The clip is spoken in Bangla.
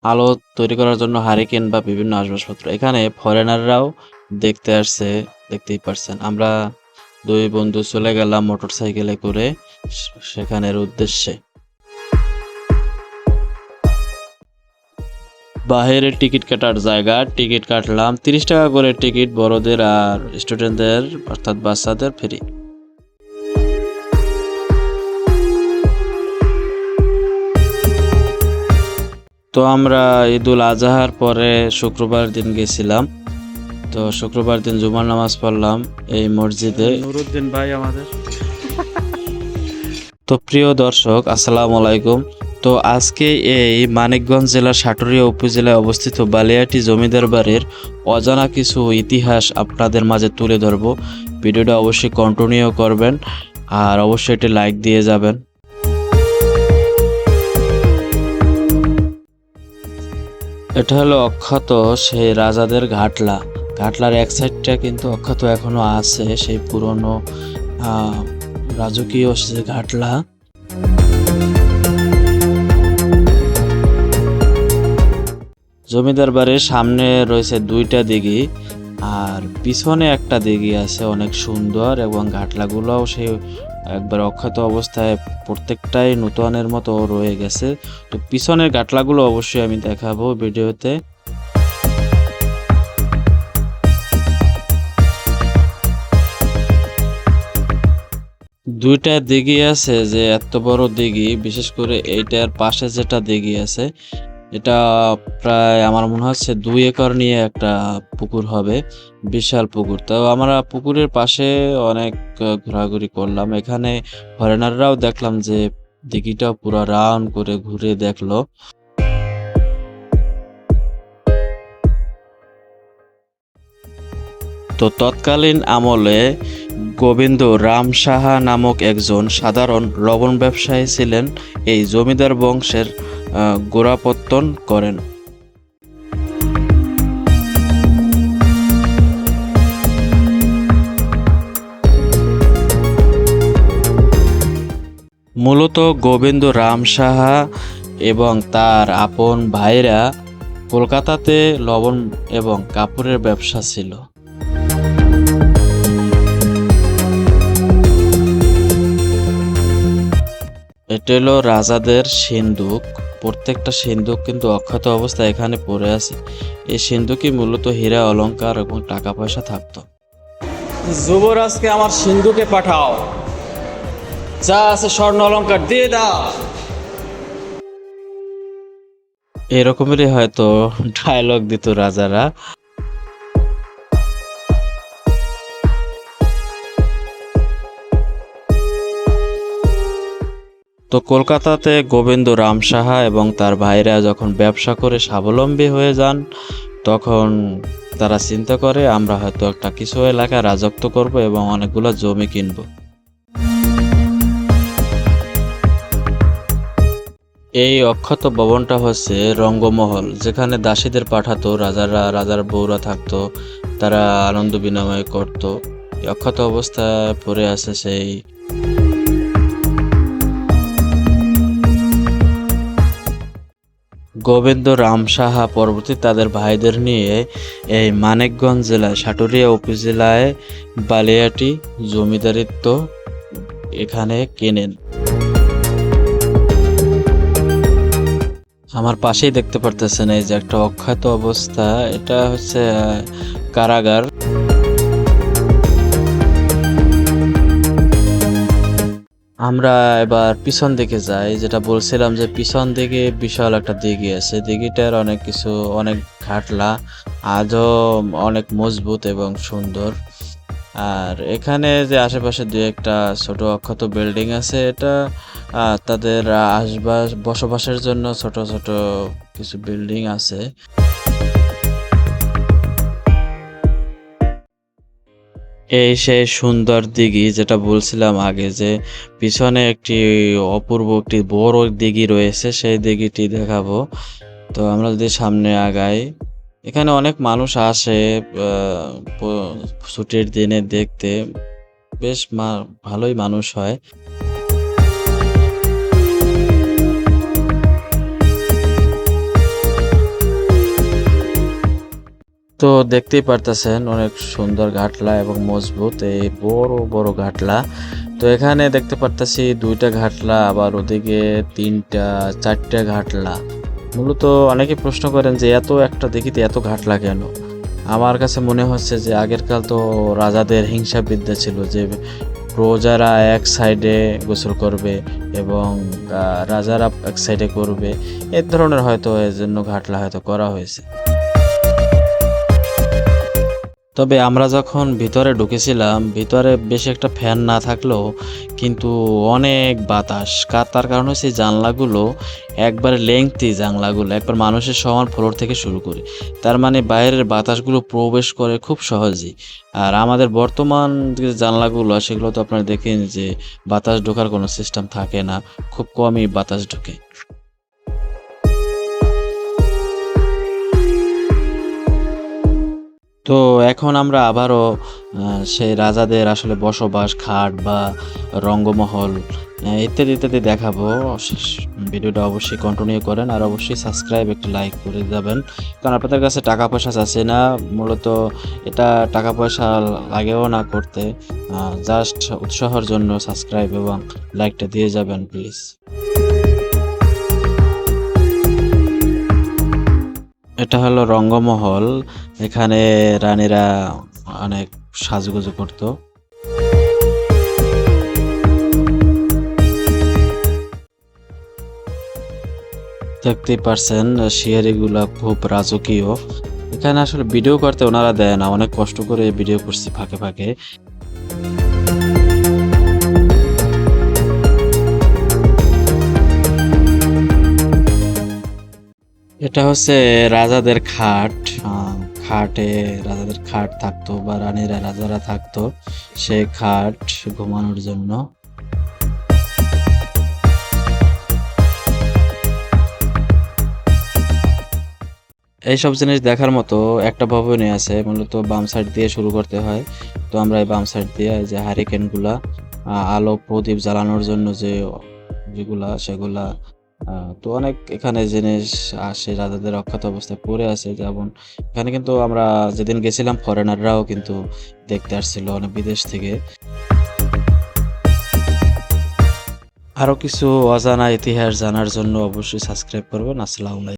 আলো তৈরি করার জন্য হারিকেন বা বিভিন্ন আসবাবপত্র। এখানে ফরেনাররাও দেখতে আসছে, দেখতেই পারছেন। আমরা ২ বন্ধু চলে গেলাম মোটরসাইকেলে করে সেখানের উদ্দেশ্যে। বাহিরে টিকিট কাটার জায়গা, টিকিট কাটলাম। ৳৩০ করে টিকিট বড়দের আর স্টুডেন্টদের অর্থাৎ বাচ্চাদের ফ্রি। তো আমরা ঈদুল আজহার পরে শুক্রবার দিন গেছিলাম। তো শুক্রবার দিন জুমার নামাজ পড়লাম এই মসজিদে। নুরুদ্দিন ভাই আমাদের। তো প্রিয় দর্শক, আসসালামু আলাইকুম। তো আজকে এই মানিকগঞ্জ জেলার সাটুরিয়া উপজেলায় অবস্থিত বালিয়াটি জমিদার বাড়ির অজানা কিছু ইতিহাস আপনাদের মাঝে তুলে ধরব। ভিডিওটা অবশ্যই কন্টিনিউ করবেন আর অবশ্যই একটি লাইক দিয়ে যাবেন। এটা হলো অক্ষত সেই রাজাদের ঘাটলা। ঘাটলার এক সাইডটা কিন্তু অক্ষত এখনো আছে, সেই পুরনো রাজকীয় সে ঘাটলা। জমিদার বাড়ির সামনে রয়েছে 2টা দিঘি আর পিছনে একটা দিঘি আছে অনেক সুন্দর, এবং ঘাটলাগুলোও সেই একবার অক্ষত অবস্থায় প্রত্যেকটাই নূতনের মতো রয়ে গেছে। তো পিছনের ঘাটলাগুলো অবশ্যই আমি দেখাবো ভিডিওতে। দুইটা দিঘি আছে, যে এত বড় দিঘি, বিশেষ করে এইটার পাশে যেটা দিঘি আছে এটা প্রায় আমার মনে হচ্ছে 2 একর নিয়ে একটা পুকুর হবে, বিশাল পুকুর। তো আমরা পুকুরের পাশে অনেক ঘোরাঘুরি করলাম। এখানে ফরেনাররাও দেখলাম যে দিঘিটা পুরো রাউন্ড করে ঘুরে দেখলো। তো তৎকালীন আমলে গোবিন্দ রাম সাহা নামক একজন সাধারণ লবণ ব্যবসায়ী ছিলেন। এই জমিদার বংশের গোড়াপত্তন করেন। মূলত গোবিন্দ রাম সাহা এবং তার আপন ভাইরা কলকাতাতে লবণ এবং কাপড়ের ব্যবসা ছিল। এটা হলো রাজাদের সিন্দুক। প্রত্যেকটা সিন্দুক কিন্তু অক্ষত অবস্থায় এখানে পড়ে আছে। এই সিন্দুকে মূলত হীরা অলংকার এবং টাকা পয়সা থাকতো। যুবরাজকে আমার সিন্ধুকে পাঠাও, যা আছে স্বর্ণ অলংকার দিয়ে দাও। এরকমেরই হয়তো ডায়লগ দিত রাজারা। তো কলকাতাতে গোবিন্দ রাম সাহা এবং তার ভাইরা যখন ব্যবসা করে স্বাবলম্বী হয়ে যান, তখন তারা চিন্তা করে আমরা হয়তো একটা কিছু এলাকায় রাজত্ব করব এবং অনেকগুলো জমি কিনব। এই অক্ষত ভবনটা হচ্ছে রঙ্গমহল, যেখানে দাসীদের পাঠাতো রাজারা, রাজার বউরা থাকতো, তারা আনন্দ বিনিময় করত। অক্ষত অবস্থায় পড়ে আছে সেই গোবিন্দ রাম সাহা। পরবর্তী তাদের ভাইদের নিয়ে এই মানিকগঞ্জ জেলায় সাটুরিয়া উপজেলায় বালিয়াটি জমিদারিত্ব এখানে কেনেন। আমার পাশেই দেখতে পারতেছেন এই যে একটা অক্ষত অবস্থা, এটা হচ্ছে কারাগার। আমরা এবার পিছন দিকে যাই। যেটা বলছিলাম যে পিছন দিকে বিশাল একটা দিঘি আছে, দিঘিটার অনেক কিছু, অনেক ঘাটলা আজও অনেক মজবুত এবং সুন্দর। আর এখানে যে আশেপাশে দু একটা ছোট অক্ষত বিল্ডিং আছে, এটা তাদের বসবাসের জন্য ছোট ছোট কিছু বিল্ডিং আছে। এই সেই সুন্দর দিঘি, যেটা বলছিলাম আগে, যে পিছনে একটি অপূর্ব একটি বড় দিঘি রয়েছে, সেই দিঘিটি দেখাবো। তো আমরা যদি সামনে আগাই, এখানে অনেক মানুষ আসে ছুটির দিনে দেখতে, বেশ ভালোই মানুষ হয়। তো দেখতেই পারতেছেন অনেক সুন্দর ঘাটলা এবং মজবুত এই বড় বড় ঘাটলা। তো এখানে দেখতে পারতাছি ২টা ঘাটলা, আবার ওদিকে ৩টা ৪টা ঘাটলা। মূলত অনেকে প্রশ্ন করেন যে এত একটা দেখিতে এত ঘাটলা কেন? আমার কাছে মনে হচ্ছে যে আগেরকাল তো রাজাদের হিংসা বিদ্যা ছিল যে প্রজারা এক সাইডে গোসল করবে এবং রাজারা এক সাইডে করবে। এ ধরনের হয়তো এজন্য ঘাটলা হয়তো করা হয়েছে। তবে আমরা যখন ভিতরে ঢুকেছিলাম, ভিতরে বেশি একটা ফ্যান না থাকলেও কিন্তু অনেক বাতাস। তার কারণ হচ্ছে জানলাগুলো একবারে লেংথি জানলাগুলো, একবার মানুষের সমান ফ্লোর থেকে শুরু করে। তার মানে বাইরের বাতাসগুলো প্রবেশ করে খুব সহজেই। আর আমাদের বর্তমান যে জানলাগুলো সেগুলো তো আপনারা দেখেন যে বাতাস ঢোকার কোনো সিস্টেম থাকে না, খুব কমই বাতাস ঢোকে। তো এখন আমরা আবারও সেই রাজাদের আসলে বসবাস, খাট বা রঙ্গমহল ইত্যাদি, ইত্যাদি দেখাবো। ভিডিওটা অবশ্যই কন্টিনিউ করেন আর অবশ্যই সাবস্ক্রাইব একটি লাইক করে যাবেন। কারণ আপনাদের কাছে টাকা পয়সা চাচ্ছি না। মূলত এটা টাকা পয়সা লাগেও না করতে। জাস্ট উৎসাহের জন্য সাবস্ক্রাইব এবং লাইকটা দিয়ে যাবেন প্লিজ। এটা হলো রঙ্গমহল। এখানে রানীরা অনেক সাজুগুজু করতো। দেখতেই পারছেন শিয়ারিগুলা খুব রাজকীয়। এখানে আসলে ভিডিও করতে ওনারা দেয় না, অনেক কষ্ট করে ভিডিও করছি ফাঁকে ফাঁকে। এটা হচ্ছে রাজাদের খাট। খাটে রাজাদের খাট থাকতো বা রানীরা রাজারা থাকতো, সেই খাট ঘুমানোর জন্য। এইসব জিনিস দেখার মতো একটা ভবনই আছে, মূলত বাম সাইড দিয়ে শুরু করতে হয়। তো আমরা এই বাম সাইড দিয়ে যে হারিকেনগুলা আলো প্রদীপ জ্বালানোর জন্য যেগুলা সেগুলা তো অনেক এখানে জিনিস আসে রাজাদের অক্ষত অবস্থায় পড়ে আছে। যেমন এখানে কিন্তু আমরা যেদিন গেছিলাম ফরেনাররাও কিন্তু দেখতে আসছিল অনেক বিদেশ থেকে। আরো কিছু অজানা ইতিহাস জানার জন্য অবশ্যই সাবস্ক্রাইব করবেন। আসসালামু আলাইকুম।